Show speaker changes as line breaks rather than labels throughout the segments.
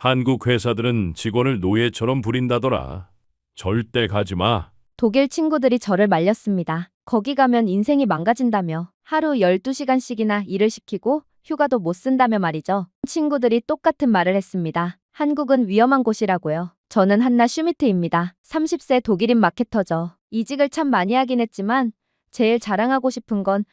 한국 회사들은 직원을 노예처럼 부린다더라. 절대 가지 마.
독일 친구들이 저를 말렸습니다. 거기 가면 인생이 망가진다며 하루 12시간씩이나 일을 시키고 휴가도 못 쓴다며 말이죠. 친구들이 똑같은 말을 했습니다. 한국은 위험한 곳이라고요. 저는 한나 슈미트입니다. 30세 독일인 마케터죠. 이직을 참 많이 하긴 했지만 제일 자랑하고 싶은 건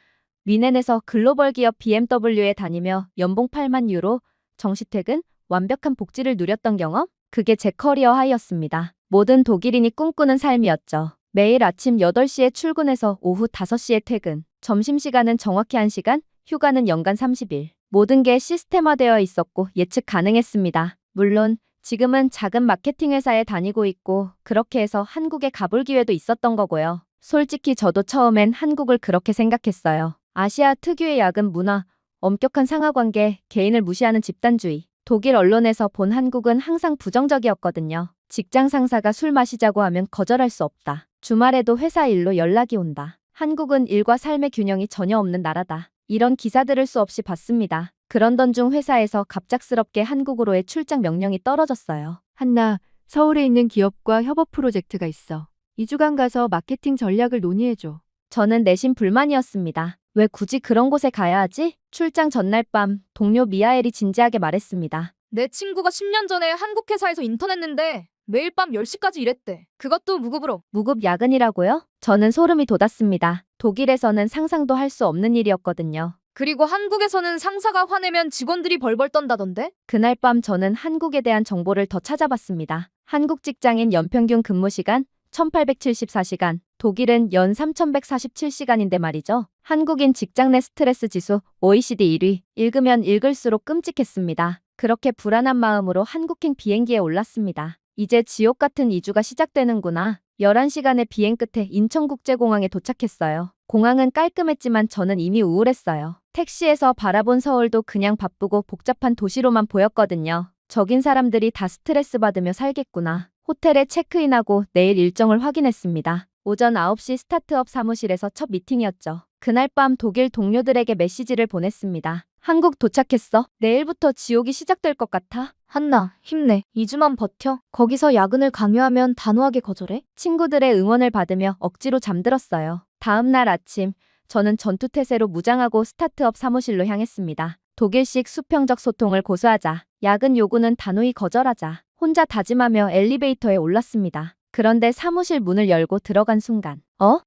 뮌헨에서 글로벌 기업 BMW에 다니며 연봉 8만 유로, 정시퇴근, 완벽한 복지를 누렸던 경험? 그게 제 커리어 하이였습니다. 모든 독일인이 꿈꾸는 삶이었죠. 매일 아침 8시에 출근해서 오후 5시에 퇴근, 점심시간은 정확히 1시간, 휴가는 연간 30일. 모든 게 시스템화되어 있었고 예측 가능했습니다. 물론 지금은 작은 마케팅 회사에 다니고 있고 그렇게 해서 한국에 가볼 기회도 있었던 거고요. 솔직히 저도 처음엔 한국을 그렇게 생각했어요. 아시아 특유의 야근 문화, 엄격한 상하관계, 개인을 무시하는 집단주의. 독일 언론에서 본 한국은 항상 부정적이었거든요. 직장 상사가 술 마시자고 하면 거절할 수 없다. 주말에도 회사 일로 연락이 온다. 한국은 일과 삶의 균형이 전혀 없는 나라다. 이런 기사들을 수없이 봤습니다. 그런던 중 회사에서 갑작스럽게 한국으로의 출장 명령이 떨어졌어요.
한나, 서울에 있는 기업과 협업 프로젝트가 있어. 2주간 가서 마케팅 전략을 논의해줘.
저는 내심 불만이었습니다. 왜 굳이 그런 곳에 가야 하지? 출장 전날 밤 동료 미하엘이 진지하게 말했습니다.
내 친구가 10년 전에 한국 회사에서 인턴했는데 매일 밤 10시까지 일했대. 그것도 무급으로.
무급 야근이라고요? 저는 소름이 돋았습니다. 독일에서는 상상도 할 수 없는 일이었거든요.
그리고 한국에서는 상사가 화내면 직원들이 벌벌 떤다던데?
그날 밤 저는 한국에 대한 정보를 더 찾아봤습니다. 한국 직장인 연평균 근무 시간 1874시간, 독일은 연 3147시간인데 말이죠. 한국인 직장 내 스트레스 지수 OECD 1위, 읽으면 읽을수록 끔찍했습니다. 그렇게 불안한 마음으로 한국행 비행기에 올랐습니다. 이제 지옥 같은 2주가 시작되는구나. 11시간의 비행 끝에 인천국제공항에 도착했어요. 공항은 깔끔했지만 저는 이미 우울했어요. 택시에서 바라본 서울도 그냥 바쁘고 복잡한 도시로만 보였거든요. 적인 사람들이 다 스트레스 받으며 살겠구나. 호텔에 체크인하고 내일 일정을 확인했습니다. 오전 9시 스타트업 사무실에서 첫 미팅이었죠. 그날 밤 독일 동료들에게 메시지를 보냈습니다. 한국 도착했어. 내일부터 지옥이 시작될 것 같아.
한나, 힘내. 2주만 버텨. 거기서 야근을 강요하면 단호하게 거절해.
친구들의 응원을 받으며 억지로 잠들었어요. 다음 날 아침, 저는 전투태세로 무장하고 스타트업 사무실로 향했습니다. 독일식 수평적 소통을 고수하자. 야근 요구는 단호히 거절하자. 혼자 다짐하며 엘리베이터에 올랐습니다. 그런데 사무실 문을 열고 들어간 순간,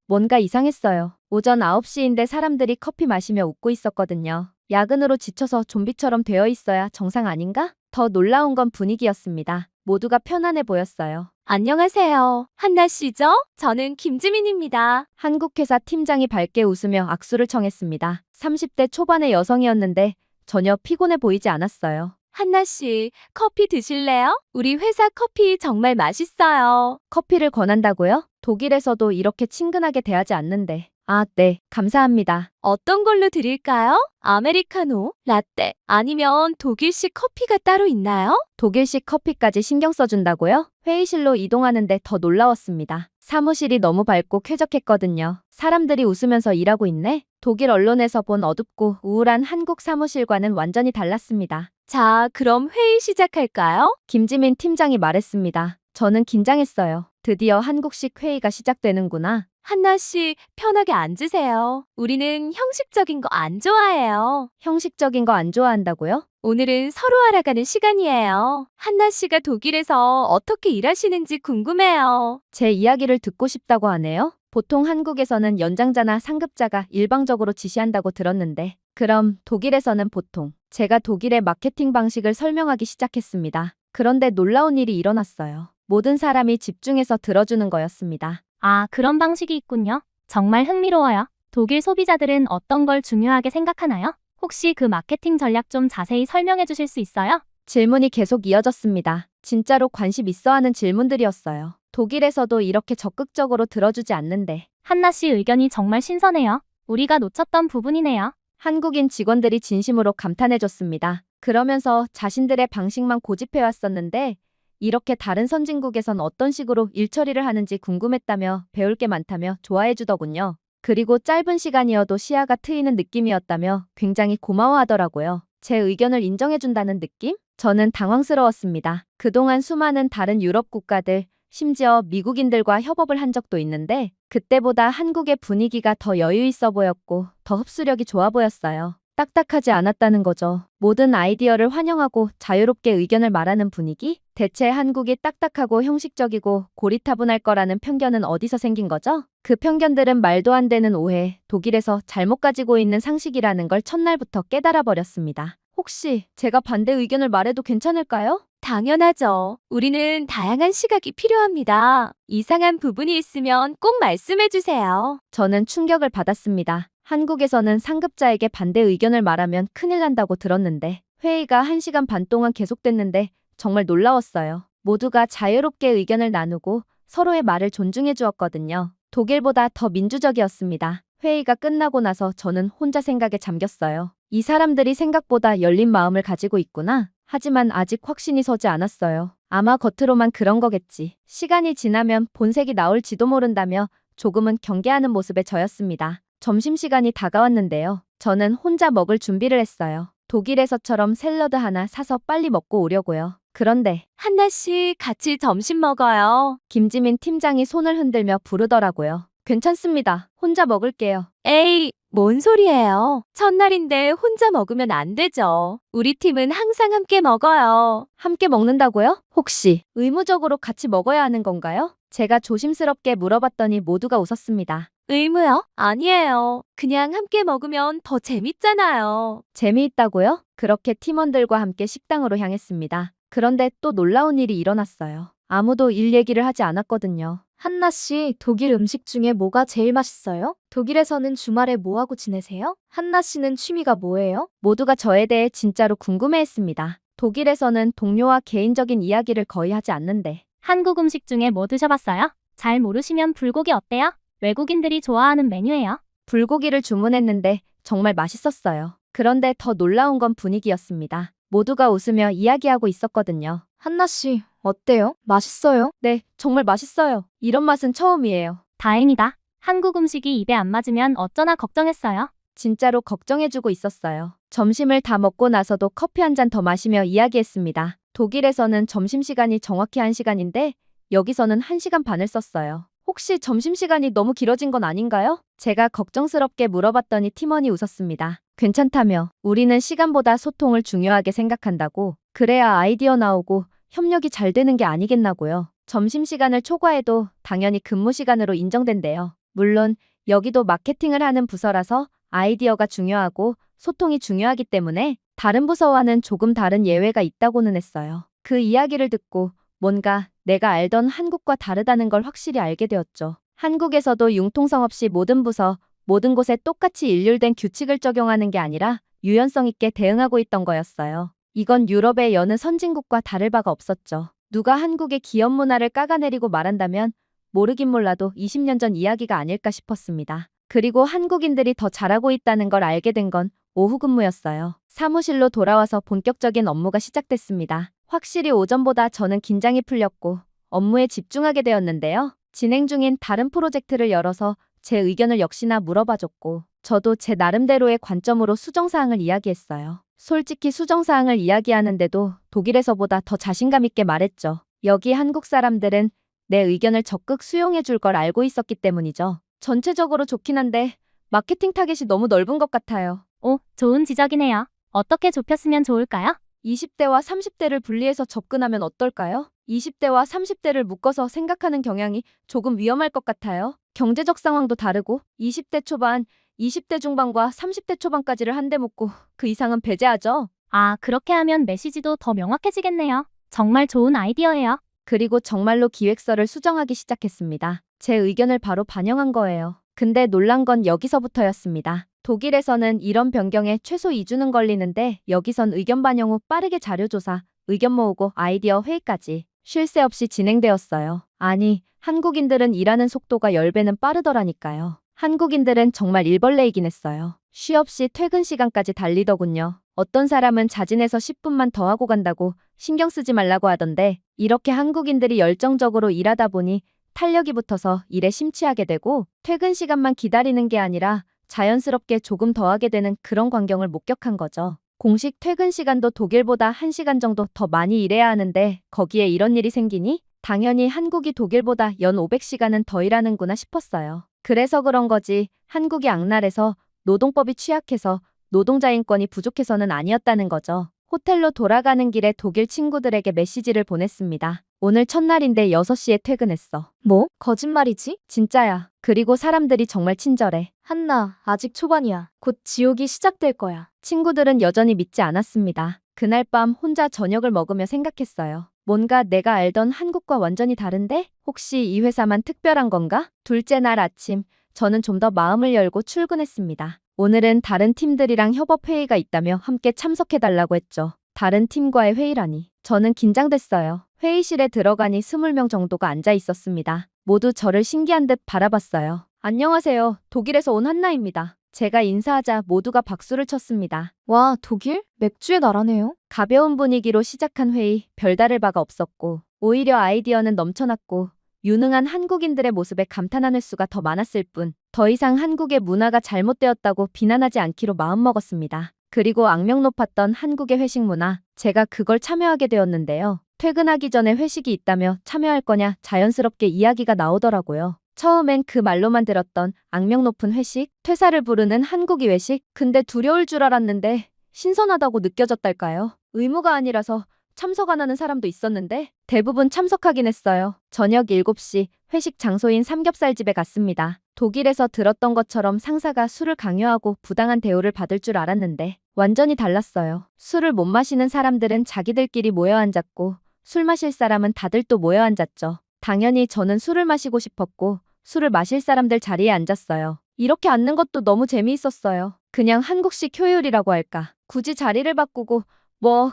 뭔가 이상했어요. 오전 9시인데 사람들이 커피 마시며 웃고 있었거든요. 야근으로 지쳐서 좀비처럼 되어 있어야 정상 아닌가? 더 놀라운 건 분위기였습니다. 모두가 편안해 보였어요.
안녕하세요. 한나 씨죠? 저는 김지민입니다.
한국 회사 팀장이 밝게 웃으며 악수를 청했습니다. 30대 초반의 여성이었는데 전혀 피곤해 보이지 않았어요.
한나 씨, 커피 드실래요? 우리 회사 커피 정말 맛있어요.
커피를 권한다고요? 독일에서도 이렇게 친근하게 대하지 않는데. 아, 네. 감사합니다.
어떤 걸로 드릴까요? 아메리카노, 라떼, 아니면 독일식 커피가 따로 있나요?
독일식 커피까지 신경 써준다고요? 회의실로 이동하는데 더 놀라웠습니다. 사무실이 너무 밝고 쾌적했거든요. 사람들이 웃으면서 일하고 있네? 독일 언론에서 본 어둡고 우울한 한국 사무실과는 완전히 달랐습니다.
자, 그럼 회의 시작할까요?
김지민 팀장이 말했습니다. 저는 긴장했어요. 드디어 한국식 회의가 시작되는구나.
한나 씨, 편하게 앉으세요. 우리는 형식적인 거 안 좋아해요.
형식적인 거 안 좋아한다고요?
오늘은 서로 알아가는 시간이에요. 한나 씨가 독일에서 어떻게 일하시는지 궁금해요.
제 이야기를 듣고 싶다고 하네요. 보통 한국에서는 연장자나 상급자가 일방적으로 지시한다고 들었는데, 그럼 독일에서는 보통 제가 독일의 마케팅 방식을 설명하기 시작했습니다. 그런데 놀라운 일이 일어났어요. 모든 사람이 집중해서 들어주는 거였습니다.
아, 그런 방식이 있군요. 정말 흥미로워요. 독일 소비자들은 어떤 걸 중요하게 생각하나요? 혹시 그 마케팅 전략 좀 자세히 설명해 주실 수 있어요?
질문이 계속 이어졌습니다. 진짜로 관심 있어 하는 질문들이었어요. 독일에서도 이렇게 적극적으로 들어주지 않는데.
한나 씨 의견이 정말 신선해요. 우리가 놓쳤던 부분이네요.
한국인 직원들이 진심으로 감탄해줬습니다. 그러면서 자신들의 방식만 고집해왔었는데 이렇게 다른 선진국에선 어떤 식으로 일 처리를 하는지 궁금했다며 배울 게 많다며 좋아해주더군요. 그리고 짧은 시간이어도 시야가 트이는 느낌이었다며 굉장히 고마워하더라고요. 제 의견을 인정해준다는 느낌? 저는 당황스러웠습니다. 그동안 수많은 다른 유럽 국가들, 심지어 미국인들과 협업을 한 적도 있는데 그때보다 한국의 분위기가 더 여유 있어 보였고 더 흡수력이 좋아 보였어요. 딱딱하지 않았다는 거죠. 모든 아이디어를 환영하고 자유롭게 의견을 말하는 분위기? 대체 한국이 딱딱하고 형식적이고 고리타분할 거라는 편견은 어디서 생긴 거죠? 그 편견들은 말도 안 되는 오해, 독일에서 잘못 가지고 있는 상식이라는 걸 첫날부터 깨달아 버렸습니다. 혹시 제가 반대 의견을 말해도 괜찮을까요?
당연하죠. 우리는 다양한 시각이 필요합니다. 이상한 부분이 있으면 꼭 말씀해 주세요.
저는 충격을 받았습니다. 한국에서는 상급자에게 반대 의견을 말하면 큰일 난다고 들었는데 회의가 1시간 반 동안 계속됐는데 정말 놀라웠어요. 모두가 자유롭게 의견을 나누고 서로의 말을 존중해 주었거든요. 독일보다 더 민주적이었습니다. 회의가 끝나고 나서 저는 혼자 생각에 잠겼어요. 이 사람들이 생각보다 열린 마음을 가지고 있구나. 하지만 아직 확신이 서지 않았어요. 아마 겉으로만 그런 거겠지. 시간이 지나면 본색이 나올지도 모른다며 조금은 경계하는 모습에 저였습니다. 점심시간이 다가왔는데요. 저는 혼자 먹을 준비를 했어요. 독일에서처럼 샐러드 하나 사서 빨리 먹고 오려고요. 그런데
한나 씨, 같이 점심 먹어요.
김지민 팀장이 손을 흔들며 부르더라고요. 괜찮습니다. 혼자 먹을게요.
에이, 뭔 소리예요? 첫날인데 혼자 먹으면 안 되죠. 우리 팀은 항상 함께 먹어요.
함께 먹는다고요? 혹시 의무적으로 같이 먹어야 하는 건가요? 제가 조심스럽게 물어봤더니 모두가 웃었습니다.
의무요? 아니에요. 그냥 함께 먹으면 더 재밌잖아요.
재미있다고요? 그렇게 팀원들과 함께 식당으로 향했습니다. 그런데 또 놀라운 일이 일어났어요. 아무도 일 얘기를 하지 않았거든요.
한나 씨, 독일 음식 중에 뭐가 제일 맛있어요? 독일에서는 주말에 뭐 하고 지내세요? 한나 씨는 취미가 뭐예요?
모두가 저에 대해 진짜로 궁금해했습니다. 독일에서는 동료와 개인적인 이야기를 거의 하지 않는데
한국 음식 중에 뭐 드셔봤어요? 잘 모르시면 불고기 어때요? 외국인들이 좋아하는 메뉴예요.
불고기를 주문했는데 정말 맛있었어요. 그런데 더 놀라운 건 분위기였습니다. 모두가 웃으며 이야기하고 있었거든요.
한나 씨, 어때요? 맛있어요?
네, 정말 맛있어요. 이런 맛은 처음이에요.
다행이다. 한국 음식이 입에 안 맞으면 어쩌나 걱정했어요.
진짜로 걱정해주고 있었어요. 점심을 다 먹고 나서도 커피 한 잔 더 마시며 이야기했습니다. 독일에서는 점심시간이 정확히 1시간인데 여기서는 1시간 반을 썼어요. 혹시 점심시간이 너무 길어진 건 아닌가요? 제가 걱정스럽게 물어봤더니 팀원이 웃었습니다. 괜찮다며 우리는 시간보다 소통을 중요하게 생각한다고. 그래야 아이디어 나오고 협력이 잘 되는 게 아니겠나고요. 점심시간을 초과해도 당연히 근무시간으로 인정된대요. 물론 여기도 마케팅을 하는 부서라서 아이디어가 중요하고 소통이 중요하기 때문에 다른 부서와는 조금 다른 예외가 있다고는 했어요. 그 이야기를 듣고 뭔가 내가 알던 한국과 다르다는 걸 확실히 알게 되었죠. 한국에서도 융통성 없이 모든 부서, 모든 곳에 똑같이 일률된 규칙을 적용하는 게 아니라 유연성 있게 대응하고 있던 거였어요. 이건 유럽의 여느 선진국과 다를 바가 없었죠. 누가 한국의 기업 문화를 깎아내리고 말한다면 모르긴 몰라도 20년 전 이야기가 아닐까 싶었습니다. 그리고 한국인들이 더 잘하고 있다는 걸 알게 된 건 오후 근무였어요. 사무실로 돌아와서 본격적인 업무가 시작됐습니다. 확실히 오전보다 저는 긴장이 풀렸고 업무에 집중하게 되었는데요. 진행 중인 다른 프로젝트를 열어서 제 의견을 역시나 물어봐줬고 저도 제 나름대로의 관점으로 수정사항을 이야기했어요. 솔직히 수정사항을 이야기하는데도 독일에서보다 더 자신감 있게 말했죠. 여기 한국 사람들은 내 의견을 적극 수용해 줄 걸 알고 있었기 때문이죠. 전체적으로 좋긴 한데 마케팅 타겟이 너무 넓은 것 같아요.
오, 좋은 지적이네요. 어떻게 좁혔으면 좋을까요?
20대와 30대를 분리해서 접근하면 어떨까요? 20대와 30대를 묶어서 생각하는 경향이 조금 위험할 것 같아요. 경제적 상황도 다르고 20대 초반, 20대 중반과 30대 초반까지를 한데 묶고 그 이상은 배제하죠.
아, 그렇게 하면 메시지도 더 명확해지겠네요. 정말 좋은 아이디어예요.
그리고 정말로 기획서를 수정하기 시작했습니다. 제 의견을 바로 반영한 거예요. 근데 놀란 건 여기서부터였습니다. 독일에서는 이런 변경에 최소 2주는 걸리는데 여기선 의견 반영 후 빠르게 자료조사, 의견 모으고 아이디어 회의까지 쉴 새 없이 진행되었어요. 아니, 한국인들은 일하는 속도가 10배는 빠르더라니까요. 한국인들은 정말 일벌레이긴 했어요. 쉬 없이 퇴근 시간까지 달리더군요. 어떤 사람은 자진해서 10분만 더 하고 간다고 신경 쓰지 말라고 하던데 이렇게 한국인들이 열정적으로 일하다 보니 탄력이 붙어서 일에 심취하게 되고 퇴근 시간만 기다리는 게 아니라 자연스럽게 조금 더 하게 되는 그런 광경을 목격한 거죠. 공식 퇴근 시간도 독일보다 1시간 정도 더 많이 일해야 하는데 거기에 이런 일이 생기니? 당연히 한국이 독일보다 연 500시간은 더 일하는구나 싶었어요. 그래서 그런 거지 한국이 악랄해서 노동법이 취약해서 노동자 인권이 부족해서는 아니었다는 거죠. 호텔로 돌아가는 길에 독일 친구들에게 메시지를 보냈습니다. 오늘 첫날인데 6시에 퇴근했어.
뭐? 거짓말이지?
진짜야. 그리고 사람들이 정말 친절해.
한나, 아직 초반이야. 곧 지옥이 시작될 거야.
친구들은 여전히 믿지 않았습니다. 그날 밤 혼자 저녁을 먹으며 생각했어요. 뭔가 내가 알던 한국과 완전히 다른데? 혹시 이 회사만 특별한 건가? 둘째 날 아침, 저는 좀 더 마음을 열고 출근했습니다. 오늘은 다른 팀들이랑 협업회의가 있다며 함께 참석해달라고 했죠. 다른 팀과의 회의라니. 저는 긴장됐어요. 회의실에 들어가니 20명 정도가 앉아 있었습니다. 모두 저를 신기한 듯 바라봤어요. 안녕하세요. 독일에서 온 한나입니다. 제가 인사하자 모두가 박수를 쳤습니다.
와, 독일? 맥주의 나라네요.
가벼운 분위기로 시작한 회의, 별다를 바가 없었고 오히려 아이디어는 넘쳐났고 유능한 한국인들의 모습에 감탄하는 수가 더 많았을 뿐 더 이상 한국의 문화가 잘못되었다고 비난하지 않기로 마음먹었습니다. 그리고 악명 높았던 한국의 회식 문화, 제가 그걸 참여하게 되었는데요. 퇴근하기 전에 회식이 있다며 참여할 거냐 자연스럽게 이야기가 나오더라고요. 처음엔 그 말로만 들었던 악명 높은 회식, 퇴사를 부르는 한국이 회식, 근데 두려울 줄 알았는데 신선하다고 느껴졌달까요? 의무가 아니라서 참석 안 하는 사람도 있었는데 대부분 참석하긴 했어요. 저녁 7시 회식 장소인 삼겹살집에 갔습니다. 독일에서 들었던 것처럼 상사가 술을 강요하고 부당한 대우를 받을 줄 알았는데 완전히 달랐어요. 술을 못 마시는 사람들은 자기들끼리 모여 앉았고 술 마실 사람은 다들 또 모여 앉았죠. 당연히 저는 술을 마시고 싶었고 술을 마실 사람들 자리에 앉았어요. 이렇게 앉는 것도 너무 재미있었어요. 그냥 한국식 효율이라고 할까. 굳이 자리를 바꾸고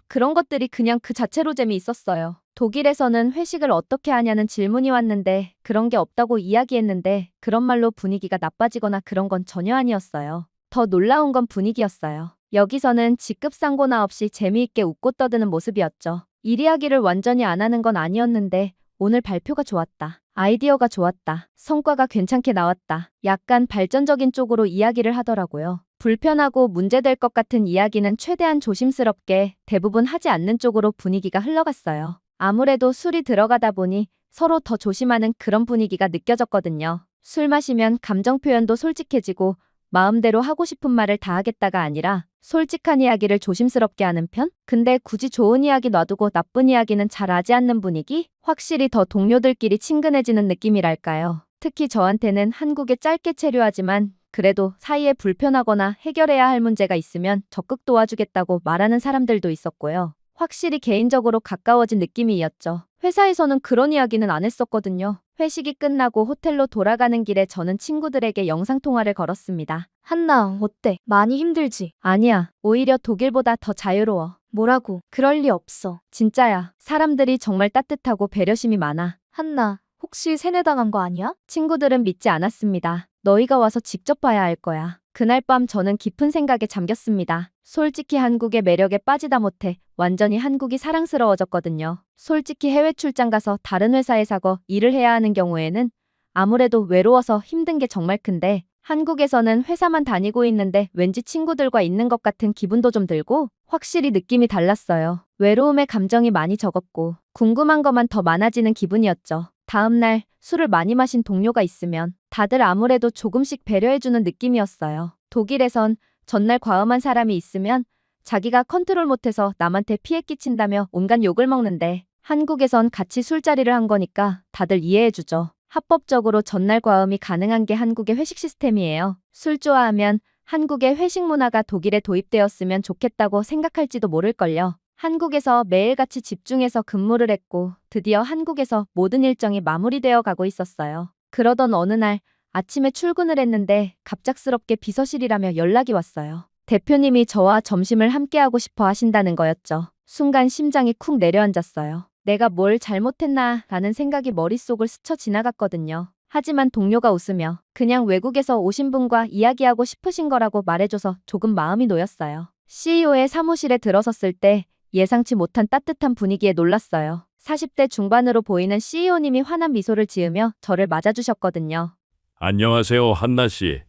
그런 것들이 그냥 그 자체로 재미있었어요. 독일에서는 회식을 어떻게 하냐는 질문이 왔는데 그런 게 없다고 이야기했는데 그런 말로 분위기가 나빠지거나 그런 건 전혀 아니었어요. 더 놀라운 건 분위기였어요. 여기서는 직급상고나 없이 재미있게 웃고 떠드는 모습이었죠. 일 이야기를 완전히 안 하는 건 아니었는데 오늘 발표가 좋았다. 아이디어가 좋았다. 성과가 괜찮게 나왔다. 약간 발전적인 쪽으로 이야기를 하더라고요. 불편하고 문제될 것 같은 이야기는 최대한 조심스럽게 대부분 하지 않는 쪽으로 분위기가 흘러갔어요. 아무래도 술이 들어가다 보니 서로 더 조심하는 그런 분위기가 느껴졌거든요. 술 마시면 감정 표현도 솔직해지고 마음대로 하고 싶은 말을 다 하겠다가 아니라 솔직한 이야기를 조심스럽게 하는 편? 근데 굳이 좋은 이야기 놔두고 나쁜 이야기는 잘 하지 않는 분위기? 확실히 더 동료들끼리 친근해지는 느낌이랄까요. 특히 저한테는 한국에 짧게 체류하지만 그래도 사이에 불편하거나 해결해야 할 문제가 있으면 적극 도와주겠다고 말하는 사람들도 있었고요. 확실히 개인적으로 가까워진 느낌이었죠. 회사에서는 그런 이야기는 안 했었거든요. 회식이 끝나고 호텔로 돌아가는 길에 저는 친구들에게 영상통화를 걸었습니다.
한나, 어때? 많이 힘들지?
아니야. 오히려 독일보다 더 자유로워.
뭐라고? 그럴 리 없어.
진짜야. 사람들이 정말 따뜻하고 배려심이 많아.
한나, 혹시 세뇌당한 거 아니야?
친구들은 믿지 않았습니다. 너희가 와서 직접 봐야 할 거야. 그날 밤 저는 깊은 생각에 잠겼습니다. 솔직히 한국의 매력에 빠지다 못해 완전히 한국이 사랑스러워졌거든요. 솔직히 해외 출장 가서 다른 회사에서 일을 해야 하는 경우에는 아무래도 외로워서 힘든 게 정말 큰데 한국에서는 회사만 다니고 있는데 왠지 친구들과 있는 것 같은 기분도 좀 들고 확실히 느낌이 달랐어요. 외로움의 감정이 많이 적었고 궁금한 것만 더 많아지는 기분이었죠. 다음날 술을 많이 마신 동료가 있으면 다들 아무래도 조금씩 배려해주는 느낌이었어요. 독일에선 전날 과음한 사람이 있으면 자기가 컨트롤 못해서 남한테 피해 끼친다며 온갖 욕을 먹는데 한국에선 같이 술자리를 한 거니까 다들 이해해주죠. 합법적으로 전날 과음이 가능한 게 한국의 회식 시스템이에요. 술 좋아하면 한국의 회식 문화가 독일에 도입되었으면 좋겠다고 생각할지도 모를걸요. 한국에서 매일같이 집중해서 근무를 했고 드디어 한국에서 모든 일정이 마무리되어 가고 있었어요. 그러던 어느 날 아침에 출근을 했는데 갑작스럽게 비서실이라며 연락이 왔어요. 대표님이 저와 점심을 함께하고 싶어 하신다는 거였죠. 순간 심장이 쿵 내려앉았어요. 내가 뭘 잘못했나 라는 생각이 머릿속을 스쳐 지나갔거든요. 하지만 동료가 웃으며 그냥 외국에서 오신 분과 이야기하고 싶으신 거라고 말해줘서 조금 마음이 놓였어요. CEO의 사무실에 들어섰을 때 예상치 못한 따뜻한 분위기에 놀랐어요. 40대 중반으로 보이는 CEO님이 환한 미소를 지으며 저를 맞아주셨거든요.
안녕하세요, 한나 씨.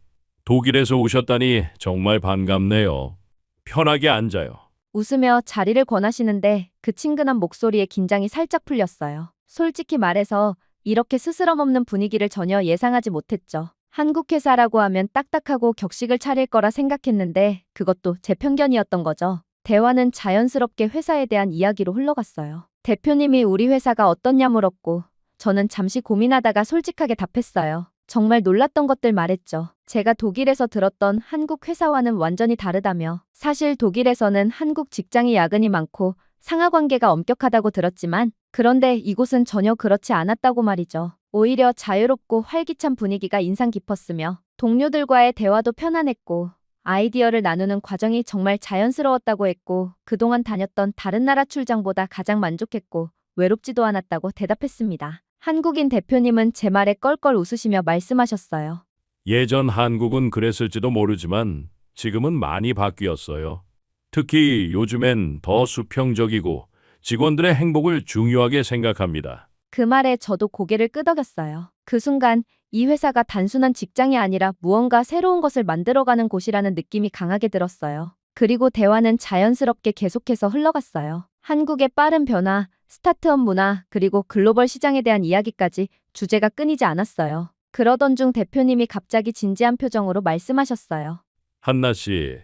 독일에서 오셨다니 정말 반갑네요. 편하게 앉아요.
웃으며 자리를 권하시는데 그 친근한 목소리에 긴장이 살짝 풀렸어요. 솔직히 말해서 이렇게 스스럼 없는 분위기를 전혀 예상하지 못했죠. 한국 회사라고 하면 딱딱하고 격식을 차릴 거라 생각했는데 그것도 제 편견이었던 거죠. 대화는 자연스럽게 회사에 대한 이야기로 흘러갔어요. 대표님이 우리 회사가 어떻냐 물었고 저는 잠시 고민하다가 솔직하게 답했어요. 정말 놀랐던 것들 말했죠. 제가 독일에서 들었던 한국 회사와는 완전히 다르다며. 사실 독일에서는 한국 직장이 야근이 많고 상하 관계가 엄격하다고 들었지만 그런데 이곳은 전혀 그렇지 않았다고 말이죠. 오히려 자유롭고 활기찬 분위기가 인상 깊었으며 동료들과의 대화도 편안했고 아이디어를 나누는 과정이 정말 자연스러웠다고 했고 그동안 다녔던 다른 나라 출장보다 가장 만족했고 외롭지도 않았다고 대답했습니다. 한국인 대표님은 제 말에 껄껄 웃으시며 말씀하셨어요.
예전 한국은 그랬을지도 모르지만 지금은 많이 바뀌었어요. 특히 요즘엔 더 수평적이고 직원들의 행복을 중요하게 생각합니다.
그 말에 저도 고개를 끄덕였어요. 그 순간 이 회사가 단순한 직장이 아니라 무언가 새로운 것을 만들어가는 곳이라는 느낌이 강하게 들었어요. 그리고 대화는 자연스럽게 계속해서 흘러갔어요. 한국의 빠른 변화, 스타트업 문화, 그리고 글로벌 시장에 대한 이야기까지 주제가 끊이지 않았어요. 그러던 중 대표님이 갑자기 진지한 표정으로 말씀하셨어요.
한나 씨,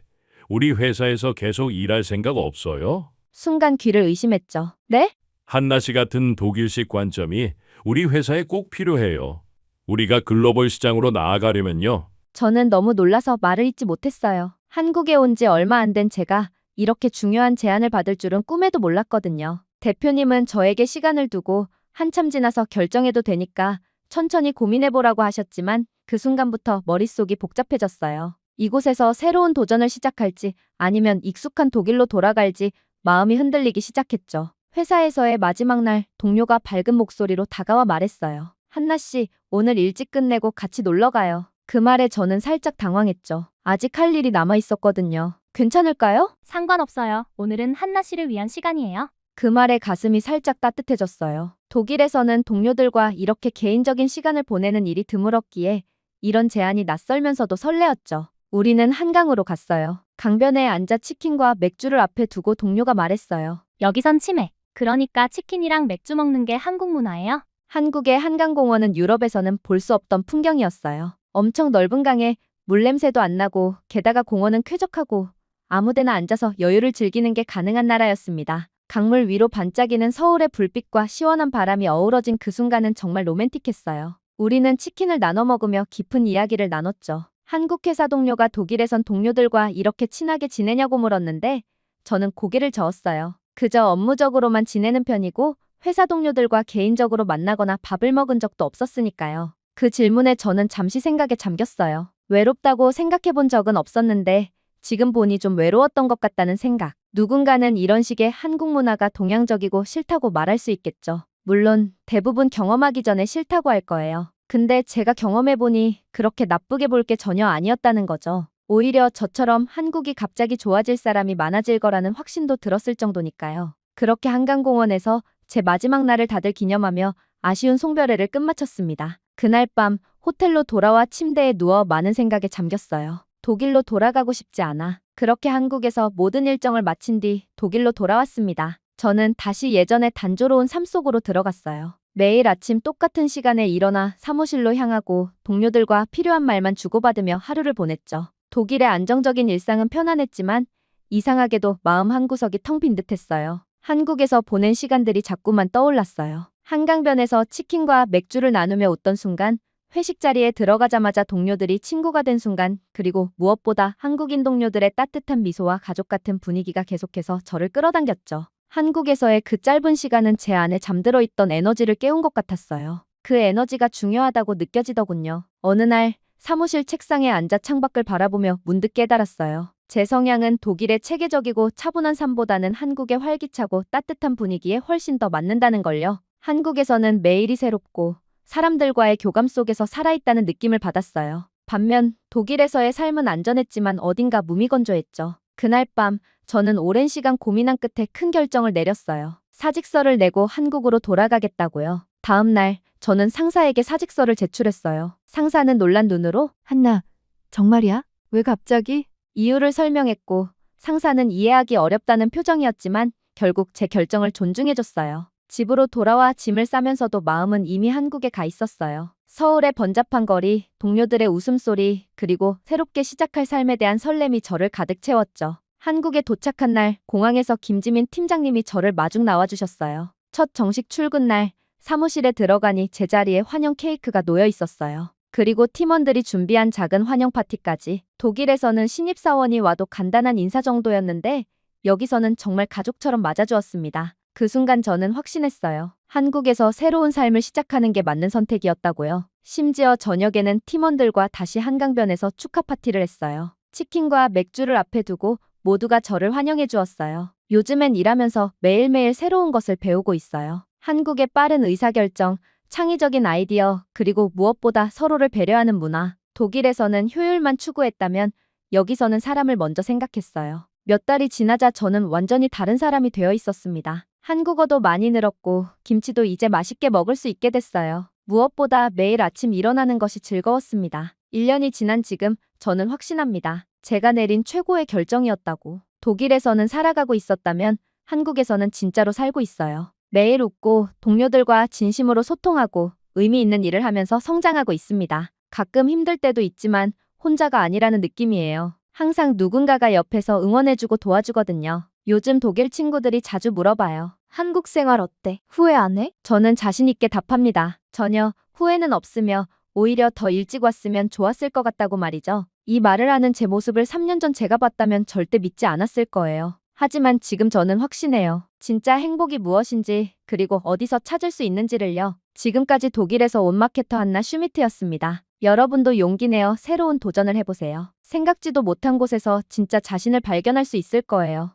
우리 회사에서 계속 일할 생각 없어요?
순간 귀를 의심했죠. 네?
한나 씨 같은 독일식 관점이 우리 회사에 꼭 필요해요. 우리가 글로벌 시장으로 나아가려면요.
저는 너무 놀라서 말을 잇지 못했어요. 한국에 온 지 얼마 안 된 제가 이렇게 중요한 제안을 받을 줄은 꿈에도 몰랐거든요. 대표님은 저에게 시간을 두고 한참 지나서 결정해도 되니까 천천히 고민해보라고 하셨지만 그 순간부터 머릿속이 복잡해졌어요. 이곳에서 새로운 도전을 시작할지 아니면 익숙한 독일로 돌아갈지 마음이 흔들리기 시작했죠. 회사에서의 마지막 날 동료가 밝은 목소리로 다가와 말했어요. 한나 씨, 오늘 일찍 끝내고 같이 놀러 가요. 그 말에 저는 살짝 당황했죠. 아직 할 일이 남아 있었거든요. 괜찮을까요?
상관없어요. 오늘은 한나 씨를 위한 시간이에요.
그 말에 가슴이 살짝 따뜻해졌어요. 독일에서는 동료들과 이렇게 개인적인 시간을 보내는 일이 드물었기에 이런 제안이 낯설면서도 설레었죠. 우리는 한강으로 갔어요. 강변에 앉아 치킨과 맥주를 앞에 두고 동료가 말했어요.
여기선 치맥. 그러니까 치킨이랑 맥주 먹는 게 한국 문화예요?
한국의 한강공원은 유럽에서는 볼 수 없던 풍경이었어요. 엄청 넓은 강에 물냄새도 안 나고 게다가 공원은 쾌적하고 아무데나 앉아서 여유를 즐기는 게 가능한 나라였습니다. 강물 위로 반짝이는 서울의 불빛과 시원한 바람이 어우러진 그 순간은 정말 로맨틱했어요. 우리는 치킨을 나눠 먹으며 깊은 이야기를 나눴죠. 한국 회사 동료가 독일에선 동료들과 이렇게 친하게 지내냐고 물었는데 저는 고개를 저었어요. 그저 업무적으로만 지내는 편이고 회사 동료들과 개인적으로 만나거나 밥을 먹은 적도 없었으니까요. 그 질문에 저는 잠시 생각에 잠겼어요. 외롭다고 생각해 본 적은 없었는데 지금 보니 좀 외로웠던 것 같다는 생각. 누군가는 이런 식의 한국 문화가 동양적이고 싫다고 말할 수 있겠죠. 물론 대부분 경험하기 전에 싫다고 할 거예요. 근데 제가 경험해보니 그렇게 나쁘게 볼 게 전혀 아니었다는 거죠. 오히려 저처럼 한국이 갑자기 좋아질 사람이 많아질 거라는 확신도 들었을 정도니까요. 그렇게 한강공원에서 제 마지막 날을 다들 기념하며 아쉬운 송별회를 끝마쳤습니다. 그날 밤 호텔로 돌아와 침대에 누워 많은 생각에 잠겼어요. 독일로 돌아가고 싶지 않아. 그렇게 한국에서 모든 일정을 마친 뒤 독일로 돌아왔습니다. 저는 다시 예전의 단조로운 삶 속으로 들어갔어요. 매일 아침 똑같은 시간에 일어나 사무실로 향하고 동료들과 필요한 말만 주고받으며 하루를 보냈죠. 독일의 안정적인 일상은 편안했지만 이상하게도 마음 한구석이 텅 빈 듯했어요. 한국에서 보낸 시간들이 자꾸만 떠올랐어요. 한강변에서 치킨과 맥주를 나누며 웃던 순간, 회식 자리에 들어가자마자 동료들이 친구가 된 순간, 그리고 무엇보다 한국인 동료들의 따뜻한 미소와 가족 같은 분위기가 계속해서 저를 끌어당겼죠. 한국에서의 그 짧은 시간은 제 안에 잠들어 있던 에너지를 깨운 것 같았어요. 그 에너지가 중요하다고 느껴지더군요. 어느 날 사무실 책상에 앉아 창밖을 바라보며 문득 깨달았어요. 제 성향은 독일의 체계적이고 차분한 삶보다는 한국의 활기차고 따뜻한 분위기에 훨씬 더 맞는다는 걸요. 한국에서는 매일이 새롭고 사람들과의 교감 속에서 살아있다는 느낌을 받았어요. 반면 독일에서의 삶은 안전했지만 어딘가 무미건조했죠. 그날 밤 저는 오랜 시간 고민한 끝에 큰 결정을 내렸어요. 사직서를 내고 한국으로 돌아가겠다고요. 다음 날 저는 상사에게 사직서를 제출했어요. 상사는 놀란 눈으로
한나, 정말이야? 왜 갑자기?
이유를 설명했고 상사는 이해하기 어렵다는 표정이었지만 결국 제 결정을 존중해줬어요. 집으로 돌아와 짐을 싸면서도 마음은 이미 한국에 가 있었어요. 서울의 번잡한 거리, 동료들의 웃음소리, 그리고 새롭게 시작할 삶에 대한 설렘이 저를 가득 채웠죠. 한국에 도착한 날, 공항에서 김지민 팀장님이 저를 마중 나와주셨어요. 첫 정식 출근 날, 사무실에 들어가니 제자리에 환영 케이크가 놓여 있었어요. 그리고 팀원들이 준비한 작은 환영 파티까지. 독일에서는 신입사원이 와도 간단한 인사 정도였는데 여기서는 정말 가족처럼 맞아주었습니다. 그 순간 저는 확신했어요. 한국에서 새로운 삶을 시작하는 게 맞는 선택이었다고요. 심지어 저녁에는 팀원들과 다시 한강변에서 축하 파티를 했어요. 치킨과 맥주를 앞에 두고 모두가 저를 환영해 주었어요. 요즘엔 일하면서 매일매일 새로운 것을 배우고 있어요. 한국의 빠른 의사결정, 창의적인 아이디어, 그리고 무엇보다 서로를 배려하는 문화. 독일에서는 효율만 추구했다면 여기서는 사람을 먼저 생각했어요. 몇 달이 지나자 저는 완전히 다른 사람이 되어 있었습니다. 한국어도 많이 늘었고 김치도 이제 맛있게 먹을 수 있게 됐어요. 무엇보다 매일 아침 일어나는 것이 즐거웠습니다. 1년이 지난 지금 저는 확신합니다. 제가 내린 최고의 결정이었다고. 독일에서는 살아가고 있었다면 한국에서는 진짜로 살고 있어요. 매일 웃고 동료들과 진심으로 소통하고 의미 있는 일을 하면서 성장하고 있습니다. 가끔 힘들 때도 있지만 혼자가 아니라는 느낌이에요. 항상 누군가가 옆에서 응원해주고 도와주거든요. 요즘 독일 친구들이 자주 물어봐요.
한국 생활 어때? 후회 안 해?
저는 자신 있게 답합니다. 전혀 후회는 없으며 오히려 더 일찍 왔으면 좋았을 것 같다고 말이죠. 이 말을 하는 제 모습을 3년 전 제가 봤다면 절대 믿지 않았을 거예요. 하지만 지금 저는 확신해요. 진짜 행복이 무엇인지 그리고 어디서 찾을 수 있는지를요. 지금까지 독일에서 온 마케터 한나 슈미트였습니다. 여러분도 용기 내어 새로운 도전을 해보세요. 생각지도 못한 곳에서 진짜 자신을 발견할 수 있을 거예요.